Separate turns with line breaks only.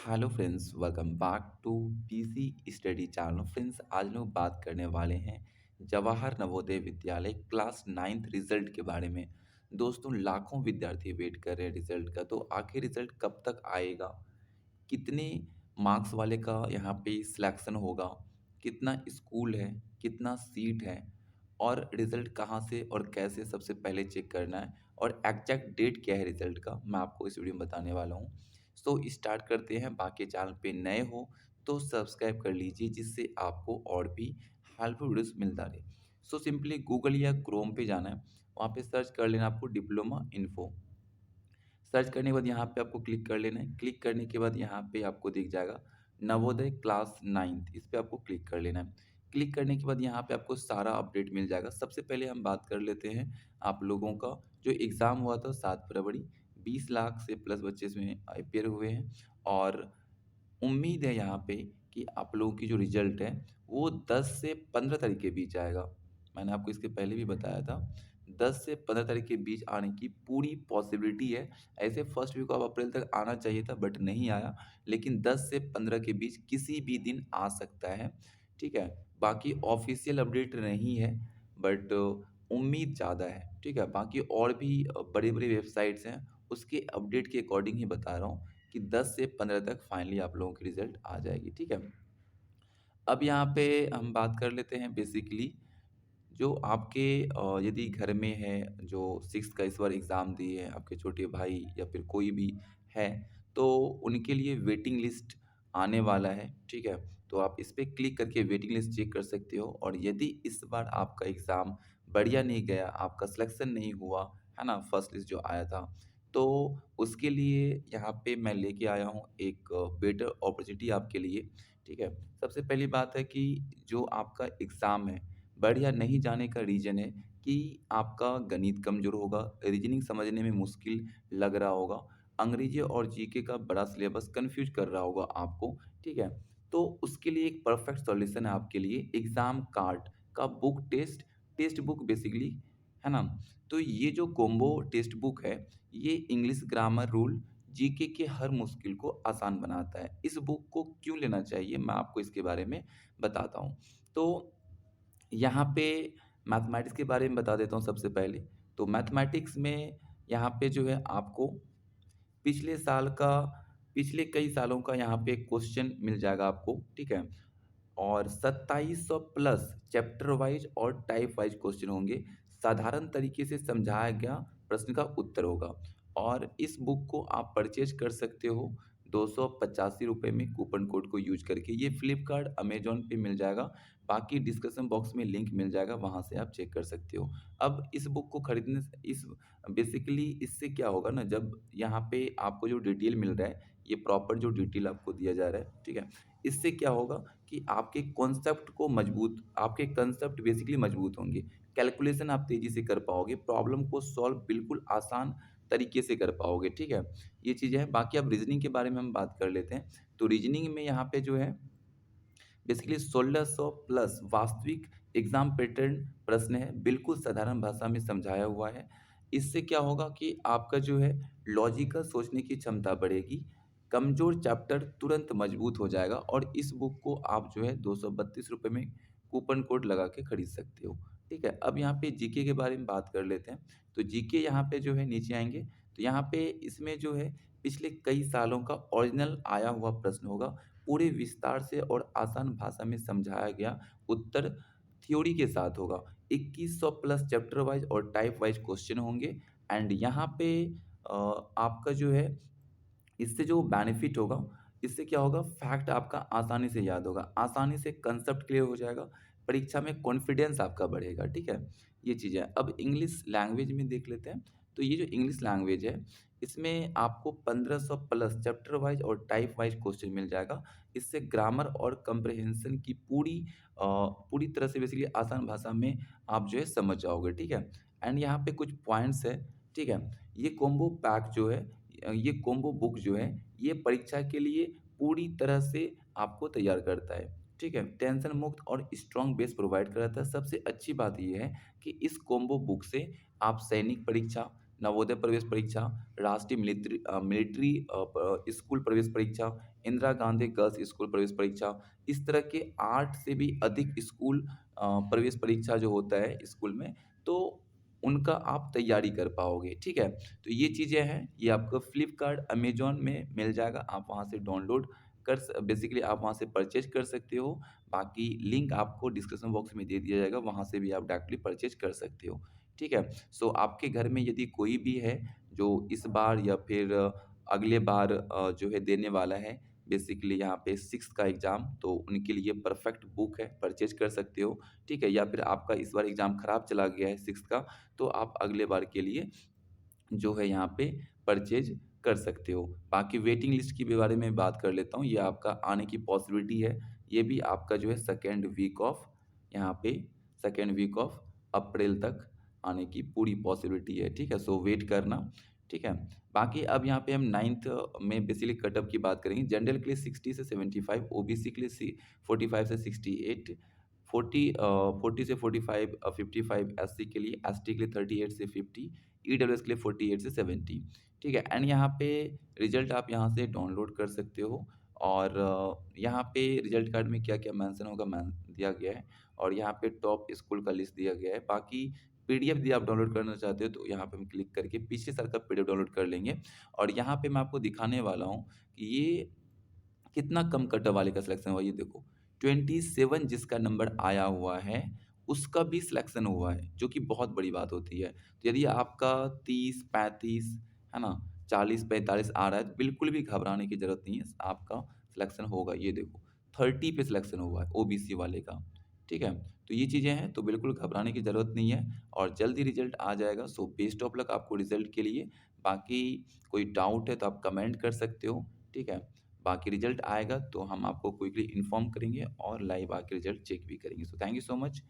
Hello friends, welcome back to PC study channel. Friends, आज लोग बात करने वाले हैं Jawahar Navodaya Vidyalaya class 9th result के बारे में। दोस्तों, लाखों विद्यार्थी वेट कर रहे हैं रिजल्ट का। तो आखिर रिजल्ट कब तक आएगा? कितने मार्क्स वाले का यहाँ पे सिलेक्शन होगा? कितना स्कूल है? कितना सीट है? और रिजल्ट कहाँ से और कैसे सबसे पहले चेक करना है? और एग्जैक्ट डेट क्या है रिजल्ट का, मैं आपको इस वीडियो में बताने वाला हूँ। सो स्टार्ट करते हैं। बाकी चैनल पे नए हो तो सब्सक्राइब कर लीजिए, जिससे आपको और भी हेल्पफुल वीडियोस मिलता रहे। सो सिंपली गूगल या क्रोम पे जाना है, वहाँ पे सर्च कर लेना आपको डिप्लोमा इन्फो। सर्च करने के बाद यहाँ पे आपको क्लिक कर लेना है। क्लिक करने के बाद यहाँ पे आपको दिख जाएगा नवोदय क्लास 9th, इस पे आपको क्लिक कर लेना है। क्लिक करने के बाद यहाँ पे आपको सारा अपडेट मिल जाएगा। सबसे पहले हम बात कर लेते हैं आप लोगों का जो एग्ज़ाम हुआ था 7 फरवरी। 20 लाख से प्लस बच्चे इसमें अपियर हुए हैं और उम्मीद है यहाँ पे कि आप लोगों की जो रिज़ल्ट है वो 10 से 15 तारीख के बीच आएगा। मैंने आपको इसके पहले भी बताया था, 10 से 15 तारीख के बीच आने की पूरी पॉसिबिलिटी है। ऐसे फर्स्ट वीक ऑफ अप्रैल तक आना चाहिए था बट नहीं आया, लेकिन 10 से 15 के बीच किसी भी दिन आ सकता है, ठीक है? बाकी ऑफ़िशियल अपडेट नहीं है बट उम्मीद ज़्यादा है, ठीक है? बाकी और भी बड़ी-बड़ी वेबसाइट्स हैं, उसके अपडेट के अकॉर्डिंग ही बता रहा हूँ कि 10 से 15 तक फाइनली आप लोगों की रिज़ल्ट आ जाएगी, ठीक है? अब यहाँ पे हम बात कर लेते हैं बेसिकली जो आपके यदि घर में है जो 6th का इस बार एग्ज़ाम दिए हैं, आपके छोटे भाई या फिर कोई भी है, तो उनके लिए वेटिंग लिस्ट आने वाला है, ठीक है? तो आप इस पे क्लिक करके वेटिंग लिस्ट चेक कर सकते हो और यदि इस बार आपका एग्ज़ाम बढ़िया नहीं गया, आपका सिलेक्शन नहीं हुआ, है ना? फर्स्ट लिस्ट जो आया था, तो उसके लिए यहाँ पे मैं लेके आया हूँ एक बेटर अपॉर्च्युनिटी आपके लिए, ठीक है? सबसे पहली बात है कि जो आपका एग्ज़ाम है, बढ़िया नहीं जाने का रीज़न है कि आपका गणित कमज़ोर होगा, रीज़निंग समझने में मुश्किल लग रहा होगा, अंग्रेजी और जीके का बड़ा सिलेबस कन्फ्यूज़ कर रहा होगा आपको, ठीक है? तो उसके लिए एक परफ़ेक्ट सॉल्यूशन है आपके लिए एग्ज़ाम कार्ड का book test, test book basically, है ना? तो ये जो कॉम्बो टेस्ट बुक है, ये इंग्लिश ग्रामर रूल, जीके के हर मुश्किल को आसान बनाता है। इस बुक को क्यों लेना चाहिए, मैं आपको इसके बारे में बताता हूँ। तो यहाँ पे मैथमेटिक्स के बारे में बता देता हूँ सबसे पहले। तो मैथमेटिक्स में यहाँ पे जो है आपको पिछले साल का पिछले कई सालों का यहाँ पे क्वेश्चन मिल जाएगा आपको, ठीक है? और 2700 प्लस चैप्टर वाइज़ और टाइप वाइज़ क्वेश्चन होंगे। साधारण तरीके से समझाया गया प्रश्न का उत्तर होगा और इस बुक को आप परचेज़ कर सकते हो ₹285 में कूपन कोड को यूज़ करके। ये फ्लिपकार्ट, अमेज़न पे मिल जाएगा। बाकी डिस्क्रिप्शन बॉक्स में लिंक मिल जाएगा, वहाँ से आप चेक कर सकते हो। अब इस बुक को खरीदने से इस बेसिकली इससे क्या होगा ना, जब यहाँ पे आपको जो डिटेल मिल रहा है, ये प्रॉपर जो डिटेल आपको दिया जा रहा है, ठीक है? इससे क्या होगा कि आपके कंसेप्ट बेसिकली मजबूत होंगे। कैलकुलेशन आप तेज़ी से कर पाओगे, प्रॉब्लम को सॉल्व बिल्कुल आसान तरीके से कर पाओगे, ठीक है? ये चीज़ें हैं। बाकी अब रीज़निंग के बारे में हम बात कर लेते हैं। तो रीज़निंग में यहाँ पे जो है बेसिकली 1600 प्लस वास्तविक एग्जाम पैटर्न प्रश्न है, बिल्कुल साधारण भाषा में समझाया हुआ है। इससे क्या होगा कि आपका जो है लॉजिकल सोचने की क्षमता बढ़ेगी, कमज़ोर चैप्टर तुरंत मजबूत हो जाएगा और इस बुक को आप जो है ₹232 में कूपन कोड लगा के खरीद सकते हो, ठीक है? अब यहाँ पे जीके के बारे में बात कर लेते हैं। तो जीके यहाँ पे जो है नीचे आएँगे, तो यहाँ पे इसमें जो है पिछले कई सालों का ओरिजिनल आया हुआ प्रश्न होगा, पूरे विस्तार से और आसान भाषा में समझाया गया उत्तर थ्योरी के साथ होगा। 2100 प्लस चैप्टर वाइज़ और टाइप वाइज़ क्वेश्चन होंगे एंड यहाँ पे आपका जो है इससे जो बेनिफिट होगा, इससे क्या होगा फैक्ट आपका आसानी से याद होगा, आसानी से कंसेप्ट क्लियर हो जाएगा, परीक्षा में कॉन्फिडेंस आपका बढ़ेगा, ठीक है? ये चीज़ें हैं। अब इंग्लिश लैंग्वेज में देख लेते हैं, तो ये जो इंग्लिश लैंग्वेज है, इसमें आपको 1500 प्लस चैप्टर वाइज़ और टाइप वाइज़ क्वेश्चन मिल जाएगा। इससे ग्रामर और कम्प्रिहेंशन की पूरी तरह से बेसिकली आसान भाषा में आप जो है समझ जाओगे, ठीक है? एंड यहाँ पे कुछ पॉइंट्स हैं, ठीक है? ये कॉम्बो पैक जो है ये कॉम्बो बुक जो है, ये परीक्षा के लिए पूरी तरह से आपको तैयार करता है, ठीक है? टेंशन मुक्त और स्ट्रॉन्ग बेस प्रोवाइड कराता है। सबसे अच्छी बात ये है कि इस कॉम्बो बुक से आप सैनिक परीक्षा, नवोदय प्रवेश परीक्षा, राष्ट्रीय मिलिट्री स्कूल प्रवेश परीक्षा, इंदिरा गांधी गर्ल्स स्कूल प्रवेश परीक्षा, इस तरह के 8 से भी अधिक स्कूल प्रवेश परीक्षा जो होता है स्कूल में, तो उनका आप तैयारी कर पाओगे, ठीक है? तो ये चीज़ें हैं, ये आपको फ्लिपकार्ट, अमेज़न में मिल जाएगा, आप वहाँ से डाउनलोड बेसिकली आप वहाँ से परचेज़ कर सकते हो। बाकी लिंक आपको डिस्क्रिप्शन बॉक्स में दे दिया जाएगा, वहाँ से भी आप डायरेक्टली परचेज़ कर सकते हो, ठीक है? सो आपके घर में यदि कोई भी है, जो इस बार या फिर अगले बार जो है देने वाला है, बेसिकली यहाँ पे 6th का एग्ज़ाम, तो उनके लिए परफेक्ट बुक है, परचेज़ कर सकते हो, ठीक है? या फिर आपका इस बार एग्ज़ाम खराब चला गया है 6th का, तो आप अगले बार के लिए जो है यहाँ पे परचेज़ कर सकते हो। बाकी वेटिंग लिस्ट की भी बारे में बात कर लेता हूँ, ये आपका आने की पॉसिबिलिटी है। ये भी आपका जो है सेकंड वीक ऑफ यहाँ पे सेकंड वीक ऑफ अप्रैल तक आने की पूरी पॉसिबिलिटी है, ठीक है? सो वेट करना, ठीक है? बाकी अब यहाँ पे हम 9th में बेसिकली कट ऑफ की बात करेंगे। जनरल के लिए 60 से 75, ओबीसी के लिए 45 से 68, 40 से 45 55 एससी के लिए, एसटी के लिए 38 से 50, ईडब्ल्यूएस के लिए 48 से 70, ठीक है? एंड यहाँ पे रिज़ल्ट आप यहाँ से डाउनलोड कर सकते हो और यहाँ पे रिज़ल्ट कार्ड में क्या-क्या मेंशन होगा दिया गया है और यहाँ पे टॉप स्कूल का लिस्ट दिया गया है। बाकी पीडीएफ यदि आप डाउनलोड करना चाहते हो तो यहाँ पे हम क्लिक करके पिछले साल का पीडीएफ डाउनलोड कर लेंगे और यहाँ पे मैं आपको दिखाने वाला हूँ कि ये कितना कम कट ऑफ वाले का सिलेक्शन हुआ, ये देखो 27 जिसका नंबर आया हुआ है, उसका भी सिलेक्शन हुआ है, जो कि बहुत बड़ी बात होती है। तो यदि आपका 30, 35 है ना, 40, 45 आ रहा है, तो बिल्कुल भी घबराने की ज़रूरत नहीं है, आपका सिलेक्शन होगा। ये देखो 30 पे सिलेक्शन हुआ है ओबीसी वाले का, ठीक है? तो ये चीज़ें हैं, तो बिल्कुल घबराने की ज़रूरत नहीं है और जल्दी रिज़ल्ट आ जाएगा। सो बेस्ट ऑफ लक आपको रिज़ल्ट के लिए। बाकी कोई डाउट है तो आप कमेंट कर सकते हो, ठीक है? बाकी रिजल्ट आएगा तो हम आपको क्विकली इन्फॉर्म करेंगे और लाइव आके रिजल्ट चेक भी करेंगे। So thank you so much.